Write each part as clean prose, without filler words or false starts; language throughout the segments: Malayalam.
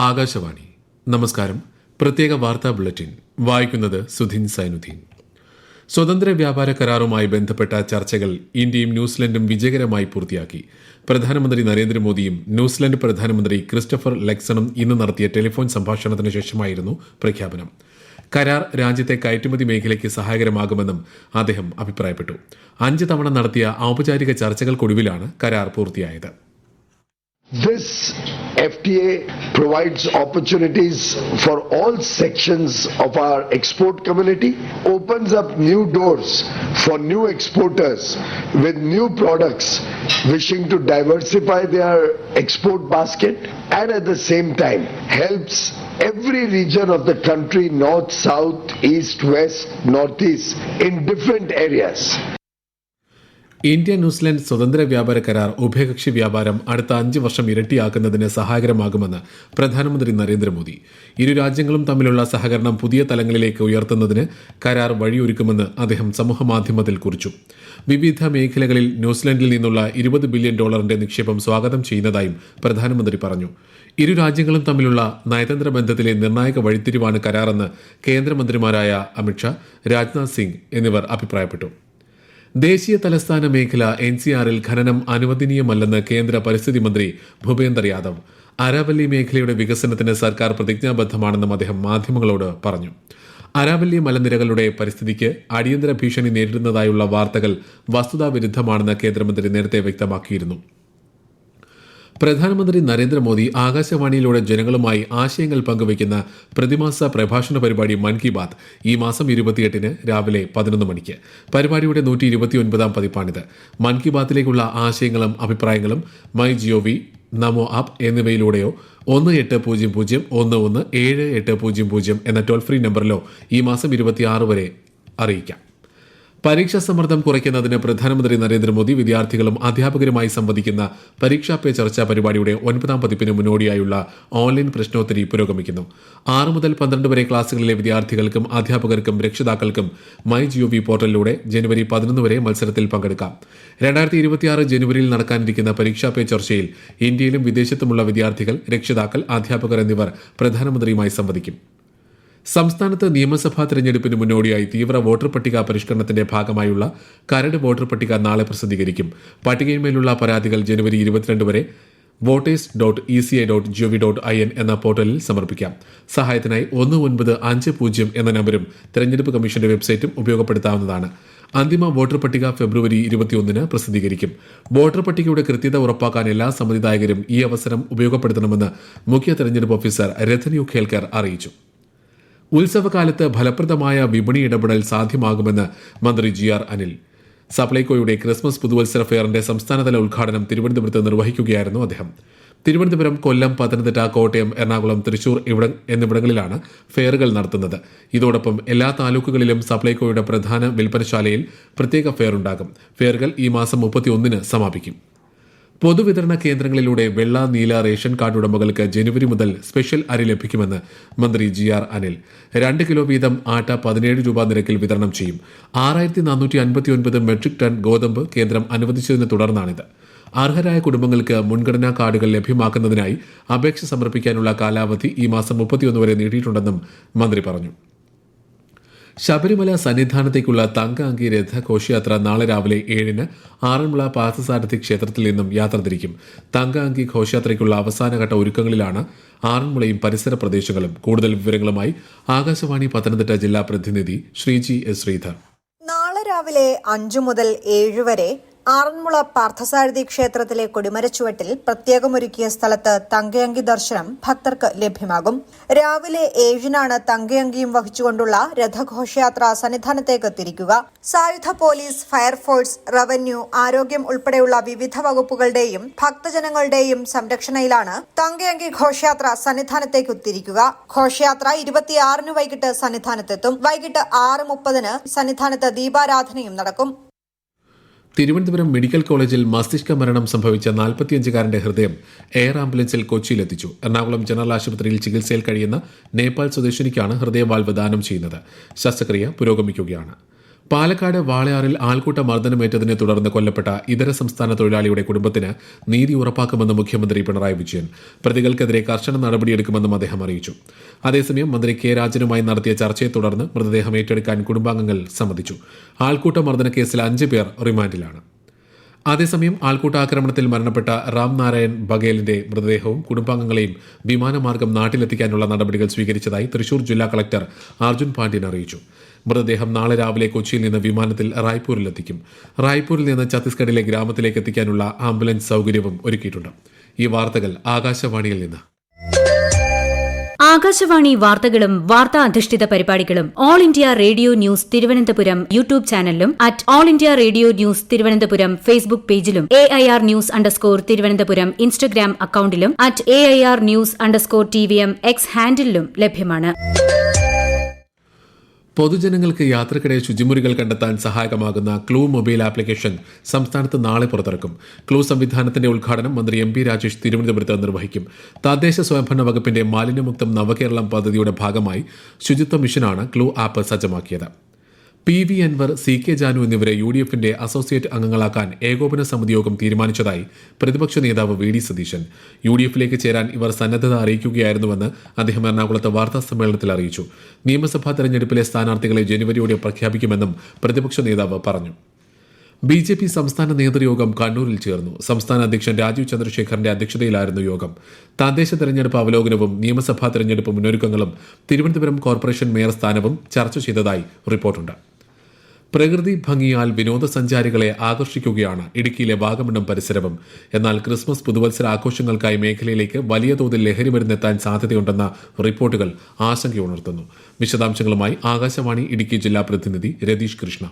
ആകാശവാണി. നമസ്കാരം. പ്രത്യേക വാർത്താ ബുള്ളറ്റിൻ വായിക്കുന്നത് സുധിൻ സൈനുദ്ദീൻ. സ്വതന്ത്ര വ്യാപാര കരാറുമായി ബന്ധപ്പെട്ട ചർച്ചകൾ ഇന്ത്യയും ന്യൂസിലൻഡും വിജയകരമായി പൂർത്തിയാക്കി. പ്രധാനമന്ത്രി നരേന്ദ്രമോദിയും ന്യൂസിലൻഡ് പ്രധാനമന്ത്രി ക്രിസ്റ്റഫർ ലെക്സണും ഇന്ന് നടത്തിയ ടെലിഫോൺ സംഭാഷണത്തിന് ശേഷമായിരുന്നു പ്രഖ്യാപനം. കരാർ രാജ്യത്തെ കയറ്റുമതി മേഖലയ്ക്ക് സഹായകരമാകുമെന്നും അദ്ദേഹം അഭിപ്രായപ്പെട്ടു. 5 തവണ നടത്തിയ ഔപചാരിക ചർച്ചകൾക്കൊടുവിലാണ് കരാർ പൂർത്തിയായത്. This FTA provides opportunities for all sections of our export community, opens up new doors for new exporters with new products wishing to diversify their export basket, and at the same time helps every region of the country, north, south, east, west, northeast, in different areas. India New Zealand സ്വതന്ത്ര വ്യാപാര കരാർ ഉഭയകക്ഷി വ്യാപാരം അടുത്ത 5 വർഷം ഇരട്ടിയാക്കുന്നതിന് സഹായകരമാകുമെന്ന് പ്രധാനമന്ത്രി നരേന്ദ്രമോദി. ഇരു രാജ്യങ്ങളും തമ്മിലുള്ള സഹകരണം പുതിയ തലങ്ങളിലേക്ക് ഉയർത്തുന്നതിന് കരാർ വഴിയൊരുക്കുമെന്ന് അദ്ദേഹം സമൂഹമാധ്യമത്തിൽ കുറിച്ചു. വിവിധ മേഖലകളിൽ ന്യൂസിലൻഡിൽ നിന്നുള്ള $20 ബില്യൺ നിക്ഷേപം സ്വാഗതം ചെയ്യുന്നതായും പ്രധാനമന്ത്രി പറഞ്ഞു. ഇരു രാജ്യങ്ങളും തമ്മിലുള്ള നയതന്ത്ര ബന്ധത്തിലെ നിർണായക വഴിത്തിരിവാണ് കരാറെന്ന് കേന്ദ്രമന്ത്രിമാരായ അമിത്ഷാ, രാജ്നാഥ് സിംഗ് എന്നിവർ അഭിപ്രായപ്പെട്ടു. ദേശീയ തലസ്ഥാന മേഖല NCRൽ ഖനനം അനുവദനീയമല്ലെന്ന് കേന്ദ്ര പരിസ്ഥിതി മന്ത്രി ഭൂപേന്ദർ യാദവ്. അരാവല്ലി മേഖലയുടെ വികസനത്തിന് സർക്കാർ പ്രതിജ്ഞാബദ്ധമാണെന്നും അദ്ദേഹം മാധ്യമങ്ങളോട് പറഞ്ഞു. അരാവല്ലി മലനിരകളുടെ പരിസ്ഥിതിക്ക് അടിയന്തര ഭീഷണി നേരിടുന്നതായുള്ള വാർത്തകൾ വസ്തുതാവിരുദ്ധമാണെന്ന് കേന്ദ്രമന്ത്രി നേരത്തെ വ്യക്തമാക്കിയിരുന്നു. പ്രധാനമന്ത്രി നരേന്ദ്രമോദി ആകാശവാണിയിലൂടെ ജനങ്ങളുമായി ആശയങ്ങൾ പങ്കുവയ്ക്കുന്ന പ്രതിമാസ പ്രഭാഷണ പരിപാടി മൻ കി ബാത് ഈ മാസം 28 രാവിലെ 11 മണിക്ക്. പരിപാടിയുടെ 129ാം പതിപ്പാണിത്. മൻ കി ബാത്തിലേക്കുള്ള ആശയങ്ങളും അഭിപ്രായങ്ങളും മൈ ജിഒവി, നമോ ആപ്പ് എന്നിവയിലൂടെയോ 18011780 എന്ന ടോൾ ഫ്രീ നമ്പറിലോ ഈ മാസം 26 വരെ അറിയിക്കാം. പരീക്ഷാ സമ്മർദ്ദം കുറയ്ക്കുന്നതിന് പ്രധാനമന്ത്രി നരേന്ദ്രമോദി വിദ്യാർത്ഥികളും അധ്യാപകരുമായി സംവദിക്കുന്ന പരീക്ഷാ പേ ചർച്ച പരിപാടിയുടെ 9ാം പതിപ്പിന് മുന്നോടിയായുള്ള ഓൺലൈൻ പ്രശ്നോത്തരി പുരോഗമിക്കുന്നു. 6 മുതൽ 12 വരെ ക്ലാസുകളിലെ വിദ്യാർത്ഥികൾക്കും അധ്യാപകർക്കും രക്ഷിതാക്കൾക്കും മൈ ജിഒവി പോർട്ടലിലൂടെ ജനുവരി 11 വരെ മത്സരത്തിൽ പങ്കെടുക്കാം. 2026 ജനുവരിയിൽ നടക്കാനിരിക്കുന്ന പരീക്ഷാ പേ ചർച്ചയിൽ ഇന്ത്യയിലും വിദേശത്തുമുള്ള വിദ്യാർത്ഥികൾ, രക്ഷിതാക്കൾ, അധ്യാപകർ എന്നിവർ പ്രധാനമന്ത്രിയുമായി സംവദിക്കും. സംസ്ഥാനത്ത് നിയമസഭാ തെരഞ്ഞെടുപ്പിന് മുന്നോടിയായി തീവ്ര വോട്ടർ പട്ടിക പരിഷ്കരണത്തിന്റെ ഭാഗമായുള്ള കരട് വോട്ടർ പട്ടിക നാളെ പ്രസിദ്ധീകരിക്കും. പട്ടികയിന്മേലുള്ള പരാതികൾ ജനുവരി 22 വരെ voters.eci.gov.in എന്ന പോർട്ടലിൽ സമർപ്പിക്കാം. സഹായത്തിനായി 1950 എന്ന നമ്പരും തെരഞ്ഞെടുപ്പ് കമ്മീഷന്റെ വെബ്സൈറ്റും ഉപയോഗപ്പെടുത്താവുന്നതാണ്. അന്തിമ വോട്ടർ പട്ടിക ഫെബ്രുവരി 21 പ്രസിദ്ധീകരിക്കും. വോട്ടർ പട്ടികയുടെ കൃത്യത ഉറപ്പാക്കാൻ എല്ലാ സമ്മതിദായകരും ഈ അവസരം ഉപയോഗപ്പെടുത്തണമെന്ന് മുഖ്യ തെരഞ്ഞെടുപ്പ് ഓഫീസർ രത്തൻ യു ഖേൽക്കർ അറിയിച്ചു. ഉത്സവകാലത്ത് ഫലപ്രദമായ വിപണി ഇടപെടൽ സാധ്യമാകുമെന്ന് മന്ത്രി GR അനിൽ. സപ്ലൈകോയുടെ ക്രിസ്മസ് പുതുവത്സര ഫെയറിന്റെ സംസ്ഥാനതല ഉദ്ഘാടനം തിരുവനന്തപുരത്ത് നിർവഹിക്കുകയായിരുന്നു അദ്ദേഹം. തിരുവനന്തപുരം, കൊല്ലം, പത്തനംതിട്ട, കോട്ടയം, എറണാകുളം, തൃശൂർ എന്നിവിടങ്ങളിലാണ് ഫെയറുകൾ നടത്തുന്നത്. ഇതോടൊപ്പം എല്ലാ താലൂക്കുകളിലും സപ്ലൈകോയുടെ പ്രധാന വിൽപ്പനശാലയിൽ പ്രത്യേക ഫെയർ ഉണ്ടാകും. ഫെയറുകൾ ഈ മാസം 31 സമാപിക്കും. പൊതുവിതരണ കേന്ദ്രങ്ങളിലൂടെ വെള്ള, നീല റേഷൻ കാർഡ് ഉടമകൾക്ക് ജനുവരി മുതൽ സ്പെഷ്യൽ അരി ലഭിക്കുമെന്ന് മന്ത്രി GR അനിൽ. 2 കിലോ വീതം ആട്ട 17 രൂപ നിരക്കിൽ വിതരണം ചെയ്യും. 6459 മെട്രിക് ടൺ ഗോതമ്പ് കേന്ദ്രം അനുവദിച്ചതിനെ തുടർന്നാണിത്. അർഹരായ കുടുംബങ്ങൾക്ക് മുൻഗണനാ കാർഡുകൾ ലഭ്യമാക്കുന്നതിനായി അപേക്ഷ സമർപ്പിക്കാനുള്ള കാലാവധി ഈ മാസം 31 വരെ നീട്ടിയിട്ടുണ്ടെന്നും മന്ത്രി പറഞ്ഞു. ശബരിമല സന്നിധാനത്തേക്കുള്ള തങ്ക അങ്കി രഥഘോഷയാത്ര നാളെ രാവിലെ 7 ആറന്മുള പാർത്ഥസാരഥി ക്ഷേത്രത്തിൽ നിന്നും യാത്ര തിരിക്കും. തങ്ക അങ്കി ഘോഷയാത്രയ്ക്കുള്ള അവസാനഘട്ട ഒരുക്കങ്ങളിലാണ് ആറന്മുളയും പരിസര പ്രദേശങ്ങളും. കൂടുതൽ വിവരങ്ങളുമായി ആകാശവാണി പത്തനംതിട്ട ജില്ലാ പ്രതിനിധി ശ്രീജി എസ് ശ്രീധർ. നാളെ രാവിലെ 5 മുതൽ 7 വരെ ആറന്മുള പാർത്ഥസാരഥി ക്ഷേത്രത്തിലെ കൊടിമരച്ചുവട്ടിൽ പ്രത്യേകമൊരുക്കിയ സ്ഥലത്ത് തങ്കയങ്കി ദർശനം ഭക്തർക്ക് ലഭ്യമാകും. രാവിലെ 7 തങ്കയങ്കിയും വഹിച്ചുകൊണ്ടുള്ള രഥഘോഷയാത്ര സന്നിധാനത്തേക്ക് തിരിക്കുക. സായുധ പോലീസ്, ഫയർഫോഴ്സ്, റവന്യൂ, ആരോഗ്യം ഉൾപ്പെടെയുള്ള വിവിധ വകുപ്പുകളുടെയും ഭക്തജനങ്ങളുടെയും സംരക്ഷണയിലാണ് തങ്കയങ്കി ഘോഷയാത്ര സന്നിധാനത്തേക്ക് തിരിക്കുക. ഘോഷയാത്ര 26 വൈകിട്ട് സന്നിധാനത്തെത്തും. വൈകിട്ട് 6:30 സന്നിധാനത്ത് ദീപാരാധനയും നടക്കും. തിരുവനന്തപുരം മെഡിക്കൽ കോളേജിൽ മസ്തിഷ്ക മരണം സംഭവിച്ച 45-കാരന്റെ ഹൃദയം എയർ ആംബുലൻസിൽ കൊച്ചിയിലെത്തിച്ചു. എറണാകുളം ജനറൽ ആശുപത്രിയിൽ ചികിത്സയിൽ കഴിയുന്ന നേപ്പാൾ സ്വദേശിനിക്കാണ് ഹൃദയവാൽവ് ദാനം ചെയ്യുന്നത്. ശസ്ത്രക്രിയ പുരോഗമിക്കുകയാണ്. പാലക്കാട് വാളയാറിൽ ആൾക്കൂട്ട മർദ്ദനമേറ്റതിനെ തുടർന്ന് കൊല്ലപ്പെട്ട ഇതര സംസ്ഥാന തൊഴിലാളിയുടെ കുടുംബത്തിന് നീതി ഉറപ്പാക്കുമെന്ന് മുഖ്യമന്ത്രി പിണറായി വിജയൻ. പ്രതികൾക്കെതിരെ കർശന നടപടിയെടുക്കുമെന്നും അദ്ദേഹം അറിയിച്ചു. അതേസമയം മന്ത്രി കെ രാജനുമായി നടത്തിയ ചർച്ചയെ തുടർന്ന് മൃതദേഹം ഏറ്റെടുക്കാൻ കുടുംബാംഗങ്ങൾ സമ്മതിച്ചു. ആൾക്കൂട്ട മർദ്ദന കേസിൽ 5 പേർ റിമാൻഡിലാണ്. അതേസമയം ആൾക്കൂട്ടാക്രമണത്തിൽ മരണപ്പെട്ട റാം നാരായൺ ബഗേലിന്റെ മൃതദേഹവും കുടുംബാംഗങ്ങളെയും വിമാനമാർഗം നാട്ടിലെത്തിക്കാനുള്ള നടപടികൾ സ്വീകരിച്ചതായി തൃശൂർ ജില്ലാ കളക്ടർ അർജുൻ പാണ്ഡ്യൻ അറിയിച്ചു. മൃതദേഹം നാളെ രാവിലെ കൊച്ചിയിൽ നിന്ന് വിമാനത്തിൽ റായ്പൂരിലെത്തിക്കും. റായ്പൂരിൽ നിന്ന് ഛത്തീസ്ഗഡിലെ ഗ്രാമത്തിലേക്ക് എത്തിക്കാനുള്ള ആംബുലൻസ് സൌകര്യവും ഒരുക്കിയിട്ടുണ്ട്. ഈ വാർത്തകൾ ആകാശവാണിയിൽ നിന്ന്. ആകാശവാണി വാർത്തകളും വാർത്താ അധിഷ്ഠിത പരിപാടികളും all India radio news Thiruvananthapuram YouTube ചാനലിലും all India radio news Thiruvananthapuram Facebook പേജിലും AIR ന്യൂസ് _തിരുവനന്തപുരം ഇൻസ്റ്റഗ്രാം അക്കൌണ്ടിലും AIR ന്യൂസ് _TVM X ഹാൻഡിലും ലഭ്യമാണ്. പൊതുജനങ്ങൾക്ക് യാത്രക്കിടെ ശുചിമുറികൾ കണ്ടെത്താൻ സഹായകമാകുന്ന ക്ലൂ മൊബൈൽ ആപ്ലിക്കേഷൻ സംസ്ഥാനത്ത് നാളെ പുറത്തിറക്കും. ക്ലൂ സംവിധാനത്തിന്റെ ഉദ്ഘാടനം മന്ത്രി MP രാജേഷ് തിരുവനന്തപുരത്ത് നിർവഹിക്കും. തദ്ദേശ സ്വയംഭരണ വകുപ്പിന്റെ മാലിന്യമുക്തം നവകേരളം പദ്ധതിയുടെ ഭാഗമായി ശുചിത്വ മിഷനാണ് ക്ലൂ ആപ്പ് സജ്ജമാക്കിയത്. PV അൻവർ, CK ജാനു എന്നിവരെ UDFന്റെ അസോസിയേറ്റ് അംഗങ്ങളാക്കാൻ ഏകോപന സമിതി യോഗം തീരുമാനിച്ചതായി പ്രതിപക്ഷ നേതാവ് VD സതീശൻ. UDFിലേക്ക് ചേരാൻ ഇവർ സന്നദ്ധത അറിയിക്കുകയായിരുന്നുവെന്ന് അദ്ദേഹം എറണാകുളത്ത് വാർത്താ സമ്മേളനത്തിൽ അറിയിച്ചു. നിയമസഭാ തെരഞ്ഞെടുപ്പിലെ സ്ഥാനാർത്ഥികളെ ജനുവരിയോടെ പ്രഖ്യാപിക്കുമെന്നും പ്രതിപക്ഷ നേതാവ് പറഞ്ഞു. BJP സംസ്ഥാന നേതൃയോഗം കണ്ണൂരിൽ ചേർന്നു. സംസ്ഥാന അധ്യക്ഷൻ രാജീവ് ചന്ദ്രശേഖറിന്റെ അധ്യക്ഷതയിലായിരുന്നു യോഗം. തദ്ദേശ തെരഞ്ഞെടുപ്പ് അവലോകനവും നിയമസഭാ തെരഞ്ഞെടുപ്പ് മുന്നൊരുക്കങ്ങളും തിരുവനന്തപുരം കോർപ്പറേഷൻ മേയർ സ്ഥാനവും ചർച്ച ചെയ്തതായി റിപ്പോർട്ടുണ്ട്. പ്രകൃതി ഭംഗിയാൽ വിനോദസഞ്ചാരികളെ ആകർഷിക്കുകയാണ് ഇടുക്കിയിലെ വാഗമണ്ണം പരിസരവും. എന്നാൽ ക്രിസ്മസ് പുതുവത്സര ആഘോഷങ്ങൾക്കായി മേഖലയിലേക്ക് വലിയ തോതിൽ ലഹരി മരുന്നെത്താൻ സാധ്യതയുണ്ടെന്ന റിപ്പോർട്ടുകൾ ആശങ്കയുണർത്തുന്നു. വിശദാംശങ്ങളുമായി ആകാശവാണി ഇടുക്കി ജില്ലാ പ്രതിനിധി രതീഷ് കൃഷ്ണ.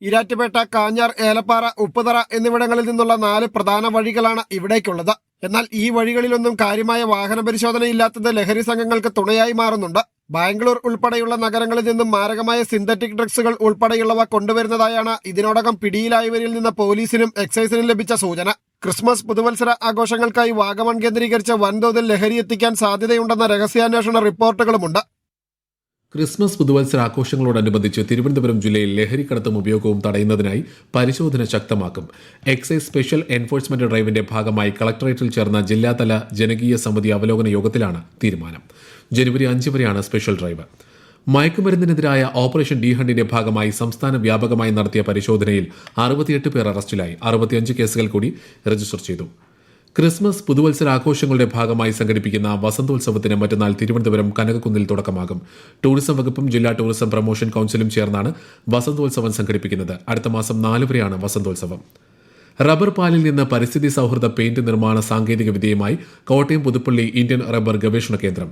ഇരാറ്റുപേട്ട, കാഞ്ഞാർ, ഏലപ്പാറ, ഉപ്പുതറ എന്നിവിടങ്ങളിൽ നിന്നുള്ള 4 പ്രധാന വഴികളാണ് ഇവിടേക്കുള്ളത്. എന്നാൽ ഈ വഴികളിലൊന്നും കാര്യമായ വാഹന പരിശോധനയില്ലാത്തത് ലഹരി സംഘങ്ങൾക്ക് തുണയായി മാറുന്നുണ്ട്. ബാംഗ്ലൂർ ഉൾപ്പെടെയുള്ള നഗരങ്ങളിൽ നിന്നും മാരകമായ സിന്തറ്റിക് ഡ്രഗ്സുകൾ ഉൾപ്പെടെയുള്ളവ കൊണ്ടുവരുന്നതായാണ് ഇതിനോടകം പിടിയിലായവരിൽ നിന്ന് പോലീസിനും എക്സൈസിനും ലഭിച്ച സൂചന. ക്രിസ്മസ് പുതുവത്സര ആഘോഷങ്ങൾക്കായി വാഗമൺ കേന്ദ്രീകരിച്ച് വൻതോതിൽ ലഹരി എത്തിക്കാൻ സാധ്യതയുണ്ടെന്ന രഹസ്യാന്വേഷണ റിപ്പോർട്ടുകളുമുണ്ട്. ക്രിസ്മസ് പുതുവത്സര ആഘോഷങ്ങളോടനുബന്ധിച്ച് തിരുവനന്തപുരം ജില്ലയിൽ ലഹരിക്കടത്തും ഉപയോഗവും തടയുന്നതിനായി പരിശോധന ശക്തമാക്കും. എക്സൈസ് സ്പെഷ്യൽ എൻഫോഴ്സ്മെന്റ് ഡ്രൈവിന്റെ ഭാഗമായി കളക്ടറേറ്റിൽ ചേർന്ന ജില്ലാതല ജനകീയ സമിതി അവലോകന യോഗത്തിലാണ് തീരുമാനം. ജനുവരി 5 വരെയാണ് സ്പെഷ്യൽ ഡ്രൈവ്. മയക്കുമരുന്നിനെതിരായ ഓപ്പറേഷൻ ഡി ഹണ്ടിന്റെ ഭാഗമായി സംസ്ഥാന വ്യാപകമായി നടത്തിയ പരിശോധനയിൽ 68 പേർ അറസ്റ്റിലായി. 65 കേസുകൾ കൂടി രജിസ്റ്റർ ചെയ്തു. ക്രിസ്മസ് പുതുവത്സര ആഘോഷങ്ങളുടെ ഭാഗമായി സംഘടിപ്പിക്കുന്ന വസന്തോത്സവത്തിന് മറ്റന്നാൾ തിരുവനന്തപുരം കനകക്കുന്നിൽ തുടക്കമാകും. ടൂറിസം വകുപ്പും ജില്ലാ ടൂറിസം പ്രൊമോഷൻ കൌൺസിലും ചേർന്നാണ് വസന്തോത്സവം സംഘടിപ്പിക്കുന്നത്. അടുത്ത മാസം 4 വരെയാണ് വസന്തോത്സവം. റബ്ബർ പാലിൽ നിന്ന് പരിസ്ഥിതി സൌഹൃദ പെയിന്റ് നിർമ്മാണ സാങ്കേതിക വിദ്യയുമായി കോട്ടയം പുതുപ്പള്ളി ഇന്ത്യൻ റബ്ബർ ഗവേഷണ കേന്ദ്രം.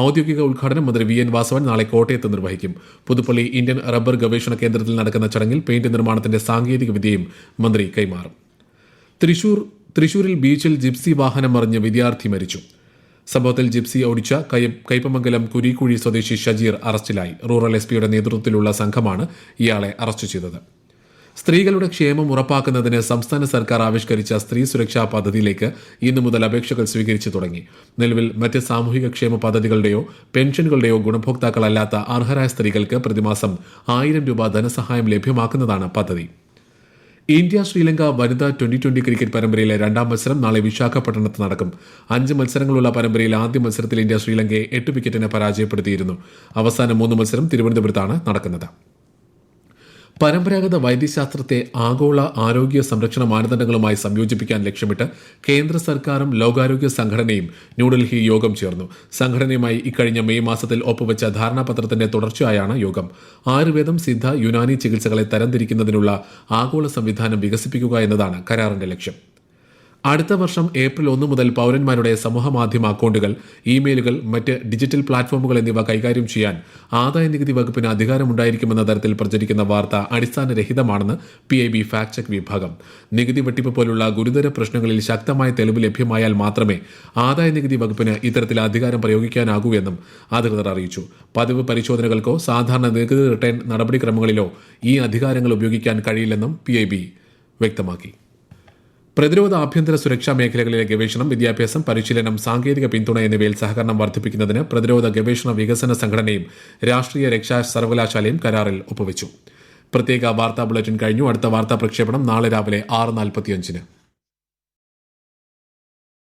ഔദ്യോഗിക ഉദ്ഘാടനം മന്ത്രി VN വാസവൻ നാളെ കോട്ടയത്ത് നിർവഹിക്കും. പുതുപ്പള്ളി ഇന്ത്യൻ റബ്ബർ ഗവേഷണ കേന്ദ്രത്തിൽ നടക്കുന്ന ചടങ്ങിൽ പെയിന്റ് നിർമ്മാണത്തിന്റെ സാങ്കേതിക വിദ്യയും മന്ത്രി കൈമാറും. തൃശൂരിൽ ബീച്ചിൽ ജിപ്സി വാഹനം മറിഞ്ഞ് വിദ്യാർത്ഥി മരിച്ചു. സംഭവത്തിൽ ജിപ്സി ഓടിച്ച കയ്പമംഗലം കുരീക്കുഴി സ്വദേശി ഷജീർ അറസ്റ്റിലായി. റൂറൽ SPയുടെ നേതൃത്വത്തിലുള്ള സംഘമാണ് ഇയാളെ അറസ്റ്റ് ചെയ്തത്. സ്ത്രീകളുടെ ക്ഷേമം ഉറപ്പാക്കുന്നതിന് സംസ്ഥാന സർക്കാർ ആവിഷ്കരിച്ച സ്ത്രീ സുരക്ഷാ പദ്ധതിയിലേക്ക് ഇന്നു മുതൽ അപേക്ഷകൾ സ്വീകരിച്ചു തുടങ്ങി. നിലവിൽ മറ്റ് സാമൂഹിക ക്ഷേമ പദ്ധതികളുടെയോ പെൻഷനുകളുടെയോ ഗുണഭോക്താക്കളല്ലാത്ത അർഹരായ സ്ത്രീകൾക്ക് പ്രതിമാസം 1000 രൂപ ധനസഹായം ലഭ്യമാക്കുന്നതാണ് പദ്ധതി. ഇന്ത്യ ശ്രീലങ്ക വനിതാ 2020 ക്രിക്കറ്റ് പരമ്പരയിലെ 2ാം മത്സരം നാളെ വിശാഖപട്ടണത്ത് നടക്കും. 5 മത്സരങ്ങളുള്ള പരമ്പരയിൽ ആദ്യ മത്സരത്തിൽ ഇന്ത്യ ശ്രീലങ്കയെ 8 വിക്കറ്റിന് പരാജയപ്പെടുത്തിയിരുന്നു. അവസാന 3 മത്സരം തിരുവനന്തപുരത്താണ് നടക്കുന്നത്. പരമ്പരാഗത വൈദ്യശാസ്ത്രത്തെ ആഗോള ആരോഗ്യ സംരക്ഷണ മാനദണ്ഡങ്ങളുമായി സംയോജിപ്പിക്കാൻ ലക്ഷ്യമിട്ട് കേന്ദ്ര സർക്കാരും ലോകാരോഗ്യ സംഘടനയും ന്യൂഡൽഹി യോഗം ചേർന്നു. സംഘടനയുമായി ഇക്കഴിഞ്ഞ മെയ് മാസത്തിൽ ഒപ്പുവെച്ച ധാരണാപത്രത്തിന്റെ തുടർച്ചയായാണ് യോഗം. ആയുർവേദം, സിദ്ധ, യുനാനി ചികിത്സകളെ തരംതിരിക്കുന്നതിനുള്ള ആഗോള സംവിധാനം വികസിപ്പിക്കുക എന്നതാണ് കരാറിന്റെ ലക്ഷ്യം. അടുത്ത വർഷം ഏപ്രിൽ 1 മുതൽ പൌരന്മാരുടെ സമൂഹമാധ്യമ അക്കൌണ്ടുകൾ, ഇമെയിലുകൾ, മറ്റ് ഡിജിറ്റൽ പ്ലാറ്റ്ഫോമുകൾ എന്നിവ കൈകാര്യം ചെയ്യാൻ ആദായനികുതി വകുപ്പിന് അധികാരമുണ്ടായിരിക്കുമെന്ന തരത്തിൽ പ്രചരിക്കുന്ന വാർത്ത അടിസ്ഥാനരഹിതമാണെന്ന് PIB ഫാക്ട് ചെക്ക് വിഭാഗം. നികുതി വെട്ടിപ്പ് പോലുള്ള ഗുരുതര പ്രശ്നങ്ങളിൽ ശക്തമായ തെളിവ് ലഭ്യമായാൽ മാത്രമേ ആദായനികുതി വകുപ്പിന് ഇത്തരത്തിൽ അധികാരം പ്രയോഗിക്കാനാകൂ എന്നും അധികൃതർ അറിയിച്ചു. പതിവ് പരിശോധനകൾക്കോ സാധാരണ നികുതി റിട്ടേൺ നടപടിക്രമങ്ങളിലോ ഈ അധികാരങ്ങൾ ഉപയോഗിക്കാൻ കഴിയില്ലെന്നും PIB വ്യക്തമാക്കി. പ്രതിരോധ ആഭ്യന്തര സുരക്ഷാ മേഖലകളിലെ ഗവേഷണം, വിദ്യാഭ്യാസം, പരിശീലനം, സാങ്കേതിക പിന്തുണ എന്നിവയിൽ സഹകരണം വർദ്ധിപ്പിക്കുന്നതിന് പ്രതിരോധ ഗവേഷണ വികസന സംഘടനയും രാഷ്ട്രീയ രക്ഷാ സർവകലാശാലയും കരാറിൽ ഒപ്പുവെച്ചു. പ്രത്യേക വാർത്താ ബുള്ളറ്റിൻ കഴിഞ്ഞു. അടുത്ത വാർത്താ പ്രക്ഷേപണം നാളെ രാവിലെ 6:45.